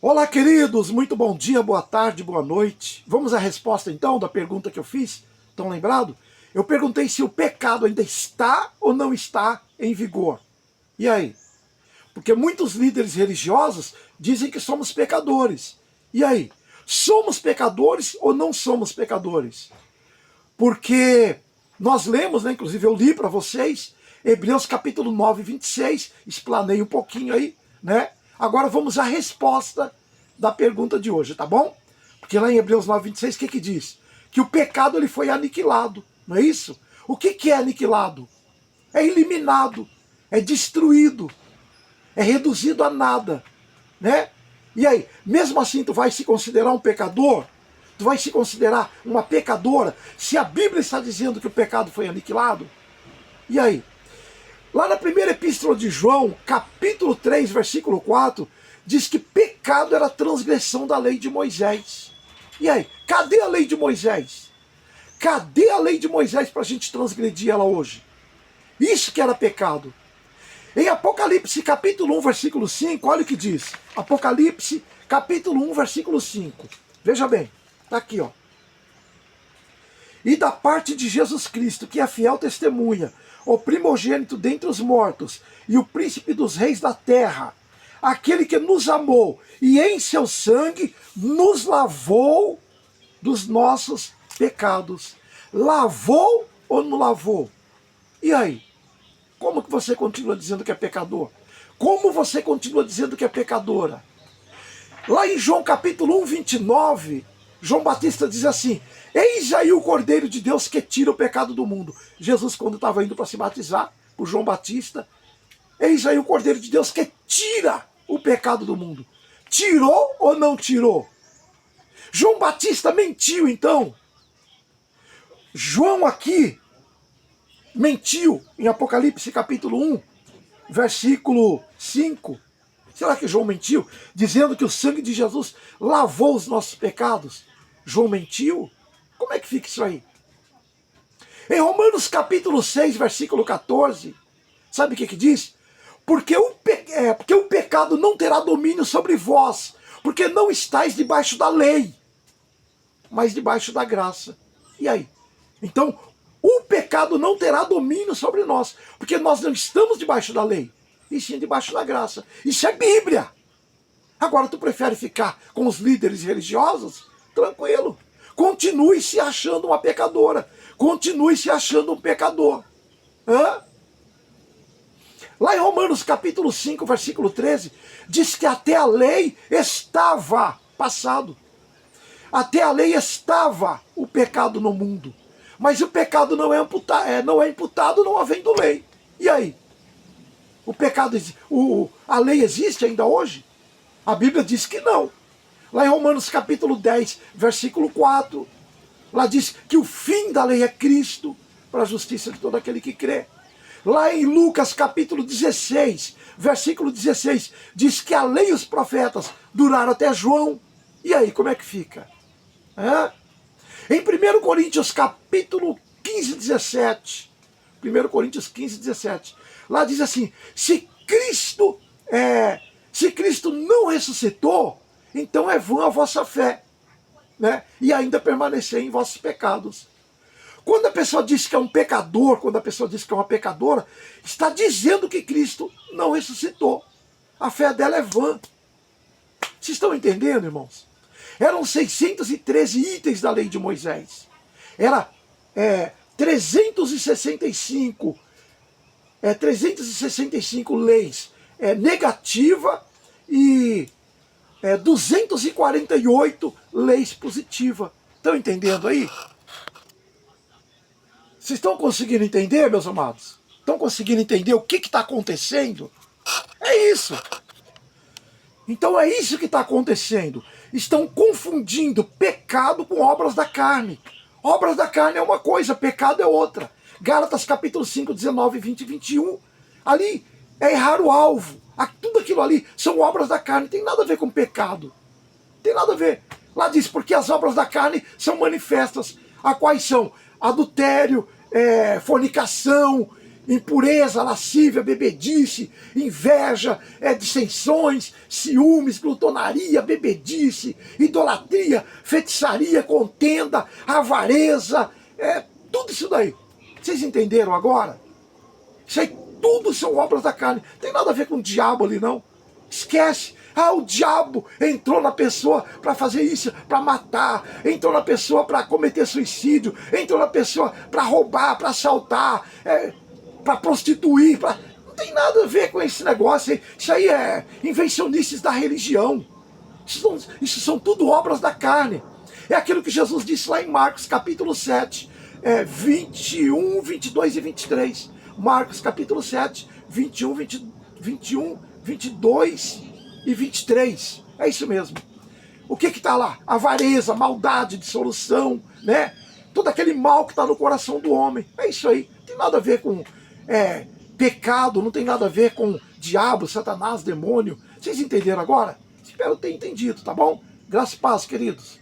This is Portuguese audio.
Olá, queridos, muito bom dia, boa tarde, boa noite. Vamos à resposta então da pergunta que eu fiz? Estão lembrados? Eu perguntei se o pecado ainda está ou não está em vigor. E aí? Porque muitos líderes religiosos dizem que somos pecadores. E aí? Somos pecadores ou não somos pecadores? Porque nós lemos, né, inclusive eu li para vocês, Hebreus capítulo 9, 26, explanei um pouquinho aí, né? Agora vamos à resposta da pergunta de hoje, tá bom? Porque lá em Hebreus 9, 26, o que diz? Que o pecado ele foi aniquilado, não é isso? O que é aniquilado? É eliminado, é destruído, é reduzido a nada, né? E aí, mesmo assim tu vai se considerar um pecador? Tu vai se considerar uma pecadora se a Bíblia está dizendo que o pecado foi aniquilado? E aí? Lá na primeira epístola de João, capítulo 3, versículo 4, diz que pecado era a transgressão da lei de Moisés. E aí? Cadê a lei de Moisés? Cadê a lei de Moisés para a gente transgredir ela hoje? Isso que era pecado. Em Apocalipse capítulo 1, versículo 5, olha o que diz. Apocalipse capítulo 1, versículo 5. Veja bem, está aqui, ó. E da parte de Jesus Cristo, que é fiel testemunha, o primogênito dentre os mortos, e o príncipe dos reis da terra, aquele que nos amou, e em seu sangue nos lavou dos nossos pecados. Lavou ou não lavou? E aí? Como que você continua dizendo que é pecador? Como você continua dizendo que é pecadora? Lá em João capítulo 1, 29, João Batista diz assim: eis aí o Cordeiro de Deus que tira o pecado do mundo. Jesus, quando estava indo para se batizar, por João Batista, eis aí o Cordeiro de Deus que tira o pecado do mundo. Tirou ou não tirou? João Batista mentiu então. João aqui mentiu em Apocalipse capítulo 1, versículo 5. Será que João mentiu? Dizendo que o sangue de Jesus lavou os nossos pecados. João mentiu? Como é que fica isso aí? Em Romanos capítulo 6, versículo 14, sabe o que diz? Porque o pecado não terá domínio sobre vós, porque não estáis debaixo da lei, mas debaixo da graça. E aí? Então, o pecado não terá domínio sobre nós, porque nós não estamos debaixo da lei, e sim debaixo da graça. Isso é Bíblia. Agora tu prefere ficar com os líderes religiosos? Tranquilo. Continue se achando uma pecadora. Continue se achando um pecador. Hã? Lá em Romanos capítulo 5, versículo 13, diz que até a lei estava passado. Até a lei estava o pecado no mundo. Mas o pecado não é imputado não havendo lei. E aí? O pecado, a lei existe ainda hoje? A Bíblia diz que não. Lá em Romanos capítulo 10, versículo 4, lá diz que o fim da lei é Cristo, para a justiça de todo aquele que crê. Lá em Lucas capítulo 16, versículo 16, diz que a lei e os profetas duraram até João. E aí, como é que fica? Em 1 Coríntios capítulo 15, 17, 1 Coríntios 15, 17, lá diz assim: se Cristo não ressuscitou, então é vã a vossa fé, né? E ainda permanecer em vossos pecados. Quando a pessoa diz que é um pecador, quando a pessoa diz que é uma pecadora, está dizendo que Cristo não ressuscitou. A fé dela é vã. Vocês estão entendendo, irmãos? Eram 613 itens da lei de Moisés. Era 365 leis negativa e 248 leis positivas. Estão entendendo aí? Vocês estão conseguindo entender, meus amados? Estão conseguindo entender o que está acontecendo? É isso. Então é isso que está acontecendo. Estão confundindo pecado com obras da carne. Obras da carne é uma coisa, pecado é outra. Gálatas capítulo 5, 19, 20 e 21. Ali é errar o alvo. Tudo aquilo ali são obras da carne. Tem nada a ver com pecado. Tem nada a ver. Lá diz, porque as obras da carne são manifestas. A quais são? Adultério, fornicação, impureza, lascívia, bebedice, inveja, dissensões, ciúmes, glutonaria, bebedice, idolatria, feitiçaria, contenda, avareza, tudo isso daí. Vocês entenderam agora? Isso aí tudo são obras da carne. Não tem nada a ver com o diabo ali, não. Esquece. O diabo entrou na pessoa para fazer isso, para matar, entrou na pessoa para cometer suicídio, entrou na pessoa para roubar, para assaltar, para prostituir, não tem nada a ver com esse negócio. Isso aí é invencionices da religião. Isso são tudo obras da carne. É aquilo que Jesus disse lá em Marcos capítulo 7, 21, 22 e 23. Marcos capítulo 7, 21, 22 e 23. É isso mesmo. O que está lá? Avareza, maldade, dissolução, né? Todo aquele mal que está no coração do homem. É isso aí. Não tem nada a ver com pecado, não tem nada a ver com diabo, Satanás, demônio. Vocês entenderam agora? Espero ter entendido, tá bom? Graças e paz, queridos.